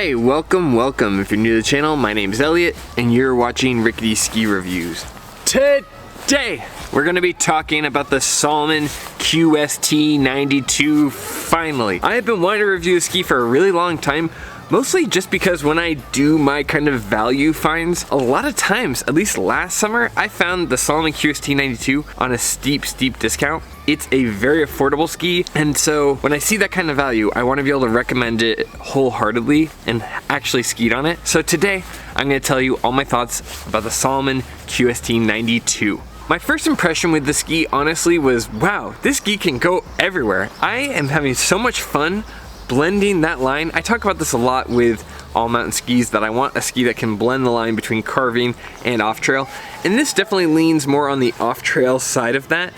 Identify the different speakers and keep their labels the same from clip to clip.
Speaker 1: Hi, welcome. If you're new to the channel, my name's Elliott, and you're watching Rickety Ski Reviews. Today, we're gonna be talking about the Salomon QST 92 finally. I have been wanting to review a ski for a really long time, mostly just because when I do my kind of value finds, a lot of times, at least last summer, I found the Salomon QST 92 on a steep discount. It's a very affordable ski, and so when I see that kind of value, I want to be able to recommend it wholeheartedly and actually skied on it. So today, I'm going to tell you all my thoughts about the Salomon QST 92. My first impression with the ski, honestly, was wow, this ski can go everywhere. I am having so much fun blending that line. I talk about this a lot with all mountain skis, that I want a ski that can blend the line between carving and off-trail, and this definitely leans more on the off-trail side of that,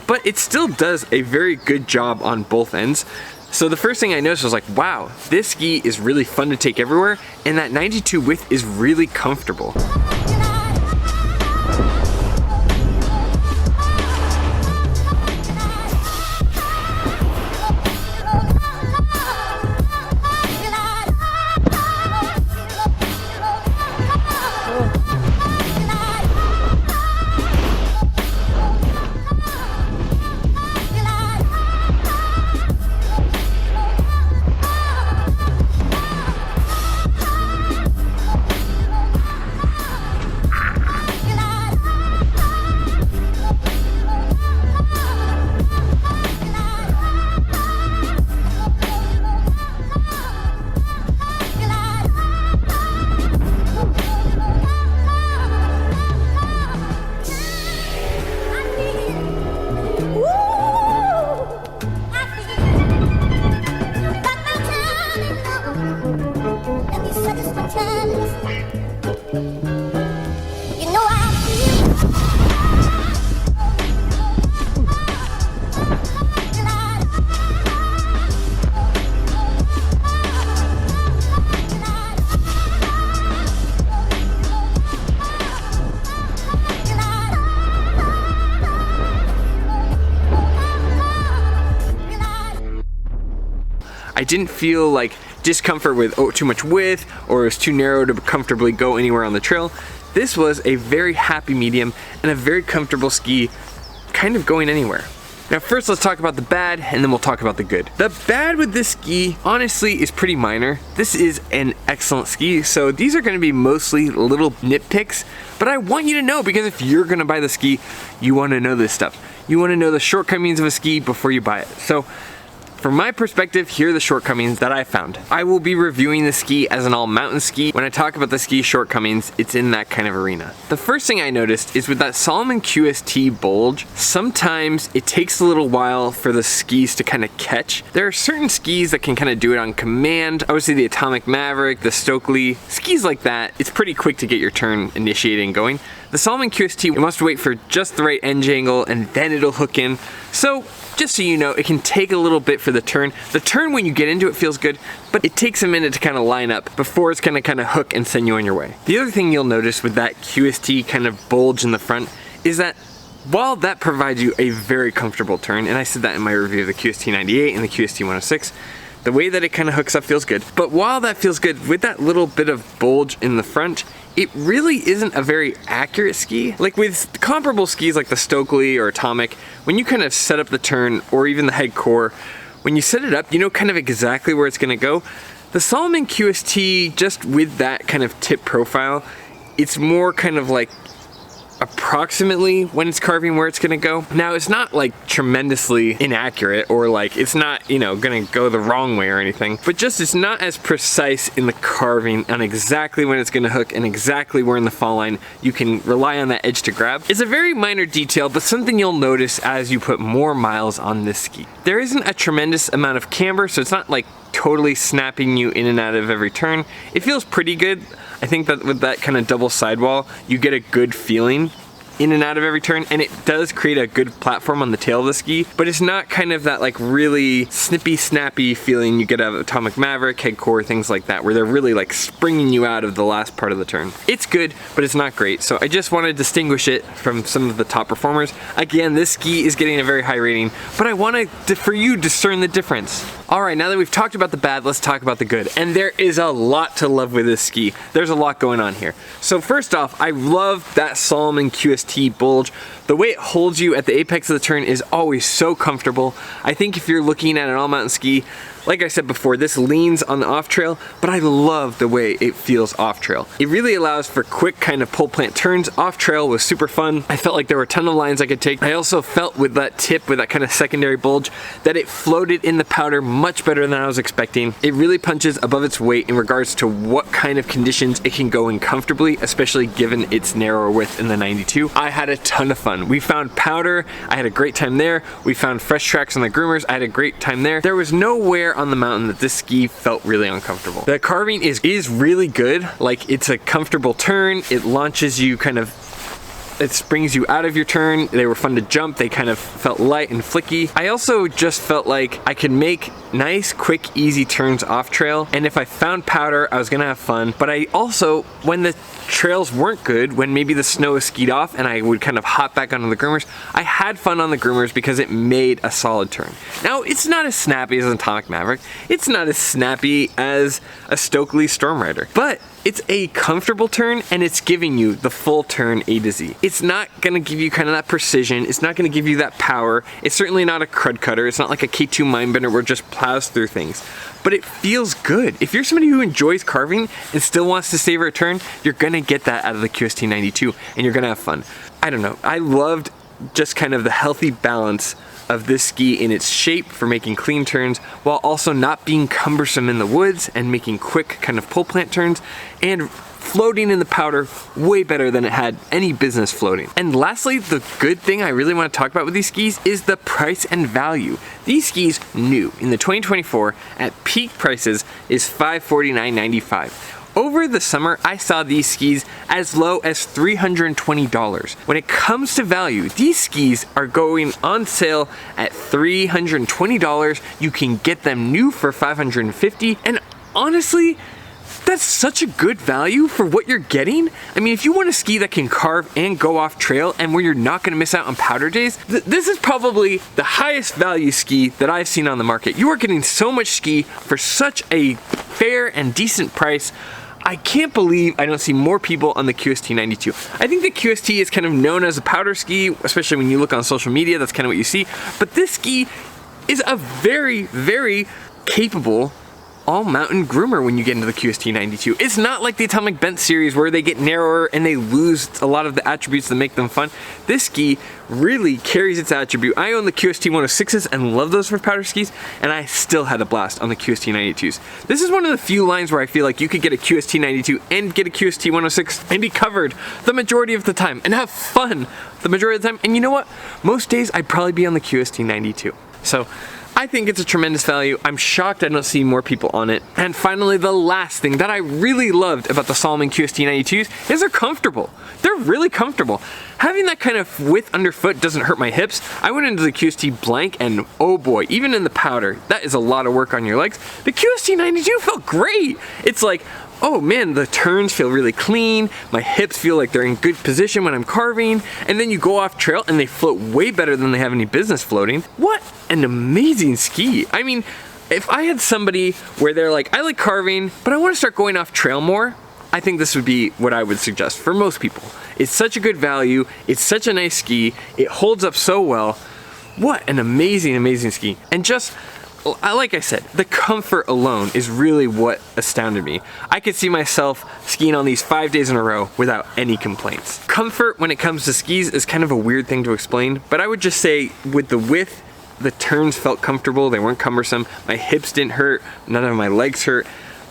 Speaker 1: but it still does a very good job on both ends. So the first thing I noticed was like, wow, this ski is really fun to take everywhere, and that 92 width is really comfortable. I didn't feel like discomfort with too much width or it was too narrow to comfortably go anywhere on the trail. This was a very happy medium and a very comfortable ski, kind of going anywhere. Now first let's talk about the bad, and then we'll talk about the good. The bad with this ski, honestly, is pretty minor. This is an excellent ski, so these are gonna be mostly little nitpicks, but I want you to know, because if you're gonna buy the ski, you wanna know this stuff. You wanna know the shortcomings of a ski before you buy it. So from my perspective, here are the shortcomings that I found. I will be reviewing the ski as an all-mountain ski. When I talk about the ski shortcomings, it's in that kind of arena. The first thing I noticed is with that Salomon QST bulge, sometimes it takes a little while for the skis to kind of catch. There are certain skis that can kind of do it on command. Obviously the Atomic Maverick, the Stokely, skis like that, it's pretty quick to get your turn initiated and going. The Salomon QST, you must wait for just the right edge angle and then it'll hook in. So just so you know, it can take a little bit for the turn. The turn when you get into it feels good, but it takes a minute to kind of line up before it's gonna kind of hook and send you on your way. The other thing you'll notice with that QST kind of bulge in the front is that while that provides you a very comfortable turn, and I said that in my review of the QST 98 and the QST 106, the way that it kind of hooks up feels good. But while that feels good, with that little bit of bulge in the front, it really isn't a very accurate ski. Like with comparable skis like the Stokely or Atomic, when you kind of set up the turn, or even the head core, when you set it up, you know kind of exactly where it's gonna go. The Salomon QST, just with that kind of tip profile, it's more kind of like approximately when it's carving where it's gonna go. Now it's not like tremendously inaccurate, or like it's not, you know, gonna go the wrong way or anything, but just it's not as precise in the carving on exactly when it's gonna hook and exactly where in the fall line you can rely on that edge to grab. It's a very minor detail, but something you'll notice as you put more miles on this ski. There isn't a tremendous amount of camber, so it's not like totally snapping you in and out of every turn. It feels pretty good. I think that with that kind of double sidewall, you get a good feeling in and out of every turn, and it does create a good platform on the tail of the ski, but it's not kind of that like really snippy, snappy feeling you get out of Atomic Maverick, head core, things like that, where they're really like springing you out of the last part of the turn. It's good, but it's not great, so I just want to distinguish it from some of the top performers. Again, this ski is getting a very high rating, but I want to, for you, discern the difference. All right, now that we've talked about the bad, let's talk about the good. And there is a lot to love with this ski. There's a lot going on here. So first off, I love that Salomon QST bulge. The way it holds you at the apex of the turn is always so comfortable. I think if you're looking at an all-mountain ski, like I said before, this leans on the off-trail, but I love the way it feels off-trail. It really allows for quick kind of pole plant turns. Off-trail was super fun. I felt like there were a ton of lines I could take. I also felt with that tip, with that kind of secondary bulge, that it floated in the powder much better than I was expecting. It really punches above its weight in regards to what kind of conditions it can go in comfortably, especially given its narrower width in the 92. I had a ton of fun. We found powder. I had a great time there. We found fresh tracks on the groomers. I had a great time there. There was nowhere on the mountain that this ski felt really uncomfortable. The carving is really good. Like, it's a comfortable turn. It launches you kind of, it springs you out of your turn. They were fun to jump. They kind of felt light and flicky. I also just felt like I could make nice, quick, easy turns off trail. And if I found powder, I was gonna have fun. But I also, when the trails weren't good, when maybe the snow was skied off and I would kind of hop back onto the groomers, I had fun on the groomers because it made a solid turn. Now, it's not as snappy as an Atomic Maverick. It's not as snappy as a Stokely Storm Rider, but it's a comfortable turn and it's giving you the full turn A to Z. It's not gonna give you kind of that precision. It's not gonna give you that power. It's certainly not a crud cutter. It's not like a K2 Mindbender where it just plows through things, but it feels good. If you're somebody who enjoys carving and still wants to savor a turn, you're gonna get that out of the QST 92 and you're gonna have fun. I don't know, I loved just kind of the healthy balance of this ski in its shape for making clean turns while also not being cumbersome in the woods and making quick kind of pole plant turns and floating in the powder way better than it had any business floating. And lastly, the good thing I really want to talk about with these skis is the price and value. These skis new in the 2024 at peak prices is $549.95. Over the summer, I saw these skis as low as $320. When it comes to value, these skis are going on sale at $320. You can get them new for $550, and honestly, that's such a good value for what you're getting. I mean, if you want a ski that can carve and go off trail and where you're not gonna miss out on powder days, this is probably the highest value ski that I've seen on the market. You are getting so much ski for such a fair and decent price. I can't believe I don't see more people on the QST 92. I think the QST is kind of known as a powder ski, especially when you look on social media, that's kind of what you see. But this ski is a very, very capable all-mountain groomer when you get into the QST 92. It's not like the Atomic Bent series where they get narrower and they lose a lot of the attributes that make them fun. This ski really carries its attribute. I own the QST 106s and love those for powder skis, and I still had a blast on the QST 92s. This is one of the few lines where I feel like you could get a QST 92 and get a QST 106 and be covered the majority of the time and have fun the majority of the time. And you know what? Most days I'd probably be on the QST 92. So I think it's a tremendous value. I'm shocked I don't see more people on it. And finally, the last thing that I really loved about the Salomon QST 92s is they're comfortable. They're really comfortable. Having that kind of width underfoot doesn't hurt my hips. I went into the QST blank and oh boy, even in the powder, that is a lot of work on your legs. The QST 92 felt great. It's like, oh man, the turns feel really clean, my hips feel like they're in good position when I'm carving, and then you go off trail and they float way better than they have any business floating. What an amazing ski. I mean, if I had somebody where they're like, I like carving, but I want to start going off trail more, I think this would be what I would suggest for most people. It's such a good value, it's such a nice ski, it holds up so well. What an amazing, amazing ski. And just, like I said, the comfort alone is really what astounded me. I could see myself skiing on these 5 days in a row without any complaints. Comfort when it comes to skis is kind of a weird thing to explain, but I would just say with the width, the turns felt comfortable, they weren't cumbersome, my hips didn't hurt, none of my legs hurt.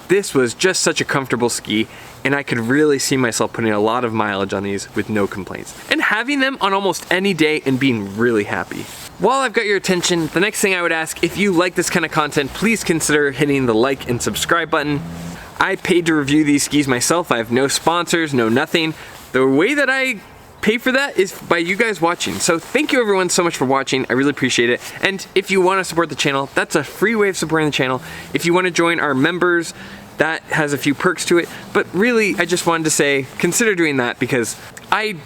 Speaker 1: This was just such a comfortable ski, and I could really see myself putting a lot of mileage on these with no complaints. And having them on almost any day and being really happy. While I've got your attention, the next thing I would ask, if you like this kind of content, please consider hitting the like and subscribe button. I paid to review these skis myself. I have no sponsors, no nothing. The way that I pay for that is by you guys watching. So thank you everyone so much for watching. I really appreciate it. And if you want to support the channel, that's a free way of supporting the channel. If you want to join our members, that has a few perks to it. But really, I just wanted to say, consider doing that because I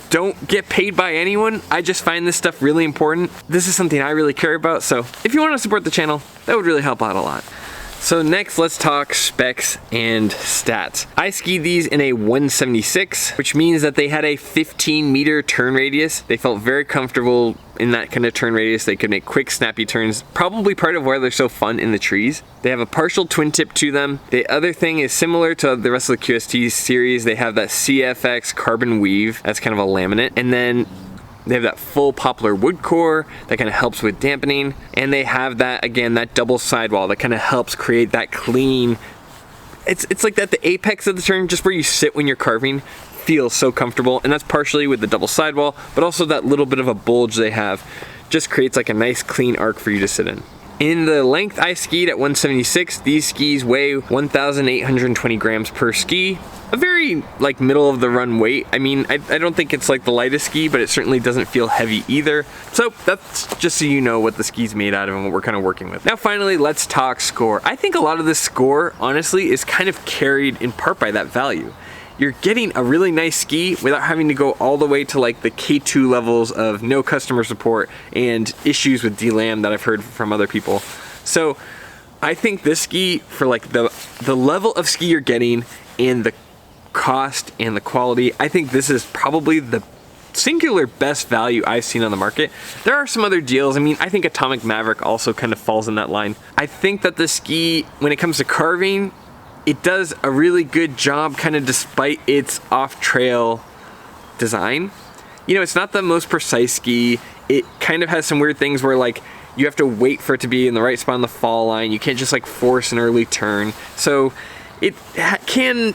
Speaker 1: don't get paid by anyone. I just find this stuff really important. This is something I really care about, so if you want to support the channel, that would really help out a lot. So next, let's talk specs and stats. I skied these in a 176, which means that they had a 15-meter turn radius. They felt very comfortable in that kind of turn radius. They could make quick, snappy turns, probably part of why they're so fun in the trees. They have a partial twin tip to them. The other thing is similar to the rest of the QST series. They have that CFX carbon weave. That's kind of a laminate. And then they have that full poplar wood core that kind of helps with dampening. And they have that, again, that double sidewall that kind of helps create that clean, it's like that the apex of the turn, just where you sit when you're carving, feels so comfortable. And that's partially with the double sidewall, but also that little bit of a bulge they have just creates like a nice clean arc for you to sit in. In the length I skied at 176, these skis weigh 1,820 grams per ski. A very like middle of the run weight. I mean, I don't think it's like the lightest ski, but it certainly doesn't feel heavy either. So that's just so you know what the ski's made out of and what we're kind of working with. Now finally, let's talk score. I think a lot of this score, honestly, is kind of carried in part by that value. You're getting a really nice ski without having to go all the way to like the K2 levels of no customer support and issues with DLAM that I've heard from other people. So I think this ski, for like the level of ski you're getting and the cost and the quality, I think this is probably the singular best value I've seen on the market. There are some other deals. I mean, I think Atomic Maverick also kind of falls in that line. I think that the ski, when it comes to carving, it does a really good job kind of despite its off-trail design. You know, it's not the most precise ski. It kind of has some weird things where like you have to wait for it to be in the right spot on the fall line. You can't just like force an early turn. So it can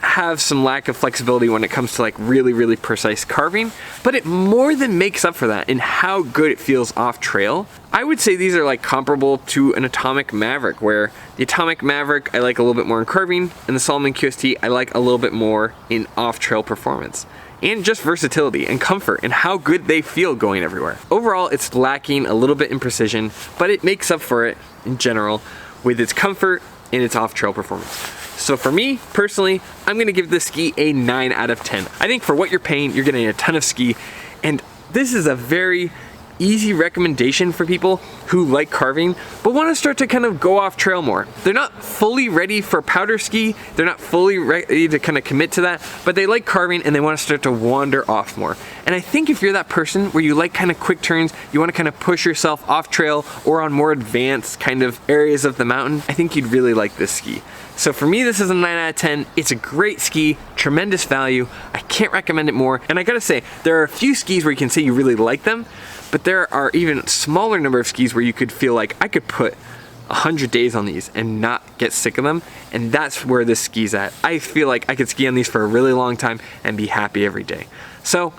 Speaker 1: have some lack of flexibility when it comes to like really precise carving, but it more than makes up for that in how good it feels off trail. I would say these are like comparable to an Atomic Maverick, where the Atomic Maverick I like a little bit more in carving, and the Salomon QST I like a little bit more in off-trail performance and just versatility and comfort and how good they feel going everywhere. Overall, it's lacking a little bit in precision, but it makes up for it in general with its comfort and its off-trail performance. So for me, personally, I'm gonna give this ski a 9 out of 10. I think for what you're paying, you're getting a ton of ski, and this is a very easy recommendation for people who like carving, but wanna start to kind of go off trail more. They're not fully ready for powder ski, they're not fully ready to kind of commit to that, but they like carving and they wanna start to wander off more. And I think if you're that person where you like kind of quick turns, you wanna kind of push yourself off trail or on more advanced kind of areas of the mountain, I think you'd really like this ski. So for me, this is a 9 out of 10. It's a great ski, tremendous value. I can't recommend it more. And I gotta say, there are a few skis where you can say you really like them, but there are even smaller number of skis where you could feel like I could put 100 days on these and not get sick of them. And that's where this ski's at. I feel like I could ski on these for a really long time and be happy every day. So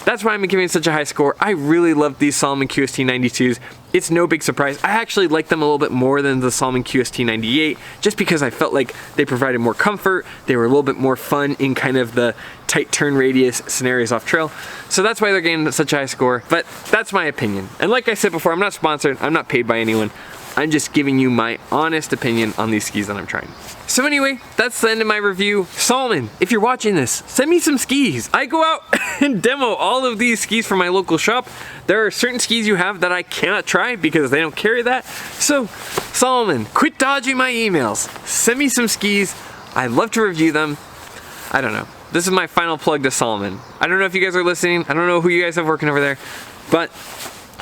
Speaker 1: that's why I'm giving it such a high score. I really love these Salomon QST 92s. It's no big surprise. I actually like them a little bit more than the Salomon QST 98, just because I felt like they provided more comfort. They were a little bit more fun in kind of the tight turn radius scenarios off trail. So that's why they're getting such a high score, but that's my opinion. And like I said before, I'm not sponsored, I'm not paid by anyone. I'm just giving you my honest opinion on these skis that I'm trying. So anyway, that's the end of my review. Salomon, if you're watching this, send me some skis. I go out and demo all of these skis from my local shop. There are certain skis you have that I cannot try because they don't carry that. So Salomon, quit dodging my emails. Send me some skis. I'd love to review them. I don't know. This is my final plug to Salomon. I don't know if you guys are listening. I don't know who you guys have working over there, but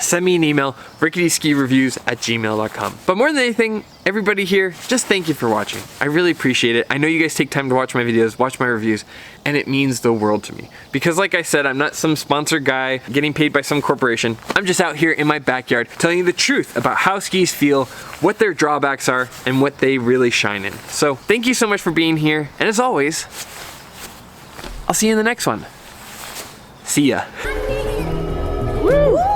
Speaker 1: send me an email, ricketyskireviews@gmail.com. But more than anything, everybody here, just thank you for watching. I really appreciate it. I know you guys take time to watch my videos, watch my reviews, and it means the world to me. Because like I said, I'm not some sponsored guy getting paid by some corporation. I'm just out here in my backyard telling you the truth about how skis feel, what their drawbacks are, and what they really shine in. So thank you so much for being here, and as always, I'll see you in the next one. See ya. Woo!